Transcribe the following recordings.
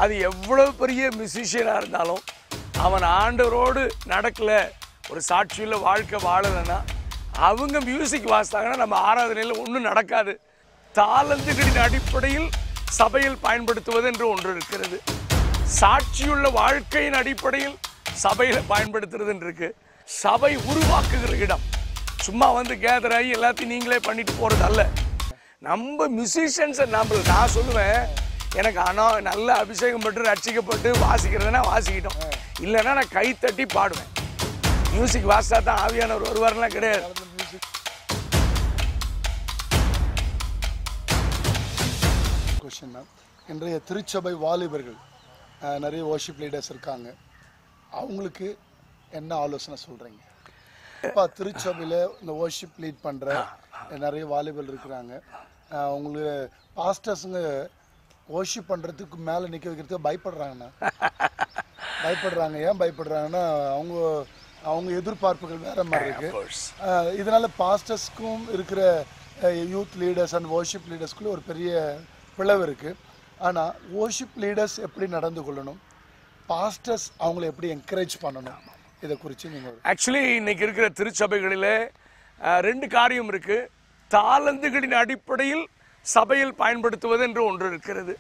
அது எவ்வளவு பெரிய மியூசிஷியனாக இருந்தாலும் அவன் ஆண்டவரோடு நடக்கல, ஒரு சாட்சியுள்ள வாழ்க்கை வாழலைன்னா, அவங்க மியூசிக் வாசித்தாங்கன்னா நம்ம ஆராதனையில் ஒன்றும் நடக்காது. தாளந்துகளின் அடிப்படையில் சபையில் பயன்படுத்துவது என்று ஒன்று இருக்கிறது. சாட்சியுள்ள வாழ்க்கையின் அடிப்படையில் சபையில் பயன்படுத்துறது இருக்கு. சபை உருவாக்குகிற இடம். சும்மா வந்து கேதர் ஆகி எல்லாத்தையும் நீங்களே பண்ணிட்டு போறது அல்ல. நம்ம மியூசிஷியன்ஸை நான் சொல்லுவேன், எனக்கு நல்ல அபிஷேகம் பட்டு ரட்சிக்கப்பட்டு வாசிக்கிறதுனா வாசிக்கிட்டோம், இல்லைன்னா நான் கை தட்டி பாடுவேன். மியூசிக் வாசித்தா தான் ஆவியானவர் வருவார்லாம் கிடையாது. இன்றைய திருச்சபை வாலிபர்கள் நிறைய வர்ஷிப் லீடர்ஸ் இருக்காங்க, அவங்களுக்கு என்ன ஆலோசனை சொல்கிறீங்க? இப்போ திருச்சபையில் இந்த வர்ஷிப் லீட் பண்ணுற நிறைய வாலிபர்கள் இருக்கிறாங்க, அவங்களுக்கு பாஸ்டர்ஸுங்க வர்ஷிப் பண்ணுறதுக்கு மேலே நிற்க வைக்கிறதுக்கு பயப்படுறாங்கண்ணா. ஏன் பயப்படுறாங்கன்னா அவங்க எதிர்பார்ப்புகள் வேறு மாதிரி இருக்குது. இதனால் பாஸ்டர்ஸ்க்கும் இருக்கிற யூத் லீடர்ஸ் அண்ட் வர்ஷிப் லீடர்ஸ்குள்ளே ஒரு பெரிய பிளவு இருக்குது. ஆனால் வர்ஷிப் லீடர்ஸ் எப்படி நடந்து கொள்ளணும், பாஸ்டர்ஸ் அவங்கள எப்படி என்கரேஜ் பண்ணணும், இதை குறித்து நீங்கள்? ஆக்சுவலி இன்னைக்கு இருக்கிற திருச்சபைகளில் ரெண்டு காரியம் இருக்குது. தாளந்துகளின் அடிப்படையில் சபையில் பயன்படுத்துவது என்று ஒன்று இருக்கிறது.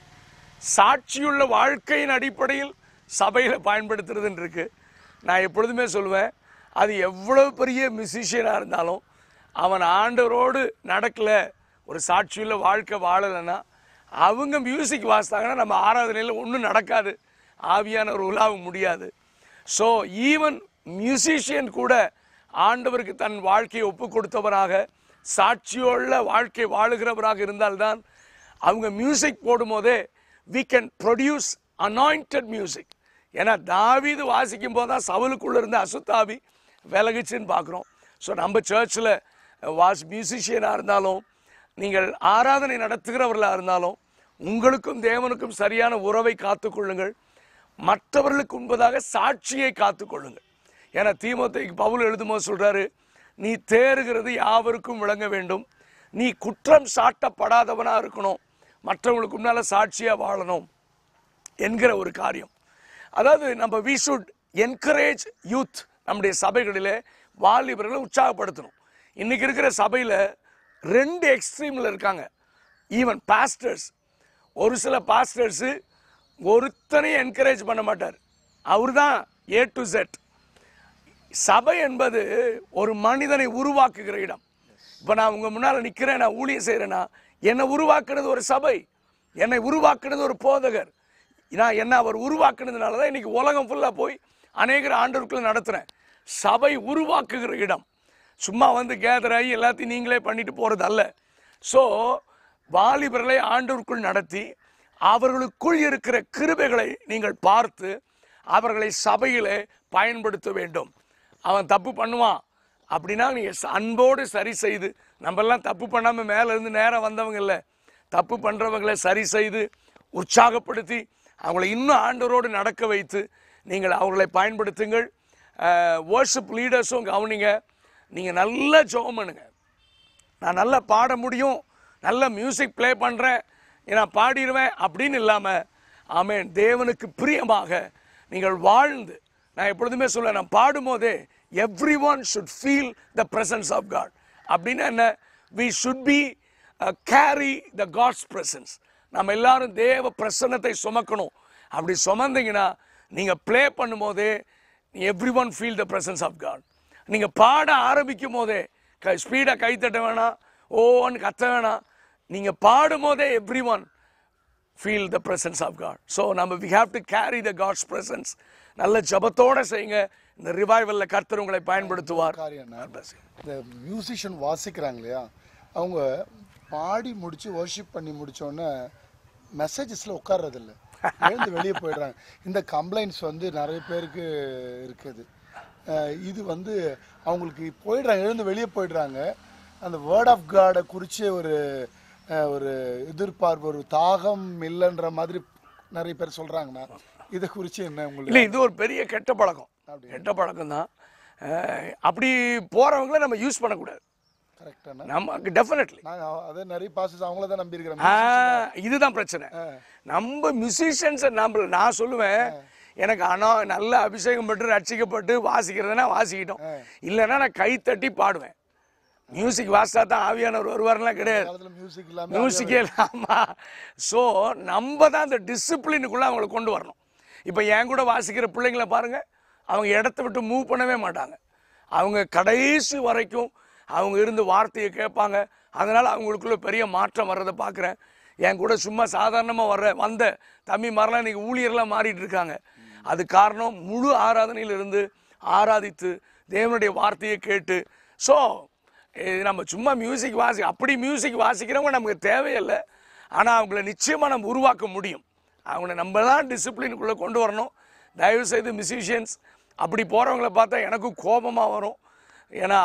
சாட்சியுள்ள வாழ்க்கையின் அடிப்படையில் சபையில் பயன்படுத்துறது இருக்கு. நான் எப்பொழுதுமே சொல்லுவேன், அது எவ்வளவு பெரிய மியூசிஷியனாக இருந்தாலும் அவன் ஆண்டவரோடு நடக்கல, ஒரு சாட்சியுள்ள வாழ்க்கை வாழலைன்னா, அவங்க மியூசிக் வாசித்தாங்கன்னா நம்ம ஆராதனையில் ஒன்றும் நடக்காது, ஆவியானவர் உலாவ முடியாது. ஸோ ஈவன் மியூசிஷியன் கூட ஆண்டவருக்கு தன் வாழ்க்கையை ஒப்பு கொடுத்தவராக சாட்சியுள்ள வாழ்க்கை வாழுகிறவராக இருந்தால்தான் அவங்க மியூசிக் போடும்போதே we can produce anointed music. ஏன்னா தாவீது வாசிக்கும் போது தான் சவுலுக்குள்ளே இருந்த அசுத்தாவி விலகுச்சுன்னு பார்க்குறோம். ஸோ நம்ம சர்ச்சில் மியூசிஷியனாக இருந்தாலும், நீங்கள் ஆராதனை நடத்துகிறவர்களாக இருந்தாலும், உங்களுக்கும் தேவனுக்கும் சரியான உறவை காத்துக்கொள்ளுங்கள். மற்றவர்களுக்கு உண்பதாக சாட்சியை காத்துக்கொள்ளுங்கள். ஏன்னா தீமோத்தேயுக்கு பவுல் எழுதும்போது சொல்கிறாரு, நீ தேறுகிறது யாவருக்கும் விளங்க வேண்டும், நீ குற்றம் சாட்டப்படாதவனாக இருக்கணும், மற்றவங்களுக்கு முன்னால் சாட்சியாக வாழணும் என்கிற ஒரு காரியம். அதாவது நம்ம we should encourage youth. நம்முடைய சபைகளில் வாலிபர்களை உற்சாகப்படுத்தணும். இன்றைக்கி இருக்கிற சபையில் ரெண்டு எக்ஸ்ட்ரீமில் இருக்காங்க. ஈவன் பாஸ்டர்ஸ், ஒரு சில பாஸ்டர்ஸு ஒருத்தனையும் என்கரேஜ் பண்ண மாட்டார், அவர் தான் A to Z. சபை என்பது ஒரு மனிதனை உருவாக்குகிற இடம். இப்போ நான் உங்கள் முன்னால் நிற்கிறேன், நான் ஊழியம் செய்கிறேன்னா, என்னை உருவாக்குனது ஒரு சபை, என்னை உருவாக்குனது ஒரு போதகர். நான் அவர் உருவாக்குனதுனால தான் இன்றைக்கி உலகம் ஃபுல்லாக போய் அநேகர் ஆண்டவருக்குள்ள நடத்துகிறேன். சபை உருவாக்குகிற இடம். சும்மா வந்து கேதர் ஆகி எல்லாத்தையும் நீங்களே பண்ணிட்டு போகிறது அல்ல. ஸோ வாலிபர்களை ஆண்டவருக்குள் நடத்தி அவர்களுக்குள் இருக்கிற கிருபைகளை நீங்கள் பார்த்து அவர்களை சபையிலே பயன்படுத்த வேண்டும். அவன் தப்பு பண்ணுவான் அப்படின்னா நீங்கள் அன்போடு சரி செய்து, நம்மெல்லாம் தப்பு பண்ணாமல் மேலே இருந்து நேரம் வந்தவங்க இல்லை, தப்பு பண்ணுறவங்களை சரி செய்து உற்சாகப்படுத்தி அவங்களை இன்னும் ஆண்டவரோடு நடக்க வைத்து நீங்கள் அவர்களை பயன்படுத்துங்கள். வர்ஷிப் லீடர்ஸும் கவனிங்க, நீங்கள் நல்லா ஜெபம் பண்ணுங்க. நான் நல்லா பாட முடியும், நல்ல மியூசிக் ப்ளே பண்ணுறேன், நான் பாடிடுவேன் அப்படின்னு இல்லாமல், ஆமென், தேவனுக்கு பிரியமாக நீங்கள் வாழ்ந்து, நான் எப்பொழுதுமே சொல்ல, நான் பாடும்போதே everyone should feel the presence of God. அப்படின்னா என்ன? we should be carry the God's presence. நம்ம எல்லாரும் தேவ பிரசன்னத்தை சுமக்கணும். அப்படி சுமந்தீங்கன்னா நீங்கள் ப்ளே பண்ணும்போதே everyone feel the presence of God. நீங்கள் பாட ஆரம்பிக்கும் போதே ஸ்பீடாக கைத்தட்ட வேணாம், ஓன்னு கத்த வேணாம், நீங்கள் பாடும் போதே everyone feel the presence of God. So we have to carry the God's presence. நல்ல ஜபத்தோடு செய்யுங்க. இந்த ரிவைவலில் கர்த்தர் உங்களை பயன்படுத்துவார். இந்த மியூசிஷியன் வாசிக்கிறாங்க இல்லையா, அவங்க பாடி முடிச்சு வர்ஷிப் பண்ணி முடிச்சோடனே மெசேஜஸில் உட்கார்றதில்ல, எழுந்து வெளியே போயிடுறாங்க. இந்த கம்ப்ளைண்ட்ஸ் நிறைய பேருக்கு இருக்குது. இது அவங்களுக்கு போயிடுறாங்க, எழுந்து வெளியே போயிடுறாங்க. அந்த வேர்ட் ஆஃப் காடை குறித்து ஒரு எதிர்பார்ப்பு, ஒரு தாகம் இல்லைன்ற மாதிரி நிறைய பேர் சொல்கிறாங்கண்ணா. இதை குறித்து என்ன உங்களுக்கு? இல்லை, இது ஒரு பெரிய கெட்ட பழக்கம். கெட்ட பழக்கம் தான். அப்படி போகிறவங்கள நம்ம யூஸ் பண்ணக்கூடாது. கரெக்டான நமக்கு டெஃபினெட்லி நாங்கள் அதே நிறைய பாசஸ் அவங்கள தான் நம்பியிருக்கிறோம். இதுதான் பிரச்சனை. நம்ம மியூசிஷியன்ஸை நான் சொல்லுவேன், எனக்கு நல்ல அபிஷேகம் பட்டு ரட்சிக்கப்பட்டு வாசிக்கிறதுனா வாசிக்கிட்டோம், இல்லைன்னா நான் கை தட்டி பாடுவேன். மியூசிக் வாசித்தா தான் ஆவியானவர் வருவார்லாம் கிடையாது, மியூசிக்கே இல்லாமா. ஸோ நம்ம தான் அந்த டிசிப்ளினுக்குள்ளே அவங்களை கொண்டு வரணும். இப்போ என் கூட வாசிக்கிற பிள்ளைங்களை பாருங்கள், அவங்க இடத்த விட்டு மூவ் பண்ணவே மாட்டாங்க. அவங்க கடைசி வரைக்கும் அவங்க இருந்து வார்த்தையை கேட்பாங்க. அதனால் அவங்களுக்குள்ள பெரிய மாற்றம் வர்றதை பார்க்குறேன். என் கூட சும்மா சாதாரணமாக வந்த தம்பி மாதிரிலாம் இன்றைக்கி ஊழியர்லாம் மாறிட்டு இருக்காங்க. அது காரணம் முழு ஆராதனையிலிருந்து ஆராதித்து தேவனுடைய வார்த்தையை கேட்டு. ஸோ நம்ம சும்மா மியூசிக் அப்படி மியூசிக் வாசிக்கிறவங்க நமக்கு தேவையில்லை. ஆனால் அவங்கள நிச்சயமாக நம்ம உருவாக்க முடியும். அவங்கள நம்ம தான் டிசிப்ளினுக்குள்ளே கொண்டு வரணும். தயவுசெய்து மியூசிஷியன்ஸ் அப்படி போகிறவங்கள பார்த்தா எனக்கும் கோபமாக வரும். ஏன்னா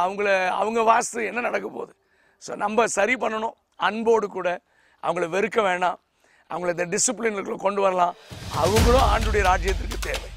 அவங்க வாசித்து என்ன நடக்க போகுது. ஸோ நம்ம சரி பண்ணணும். அன்போடு கூட அவங்கள வெறுக்க வேண்டாம். அவங்கள இந்த டிசிப்ளினுக்குள்ளே கொண்டு வரலாம். அவங்களும் ஆண்டுடைய ராஜ்யத்திற்கு தேவை.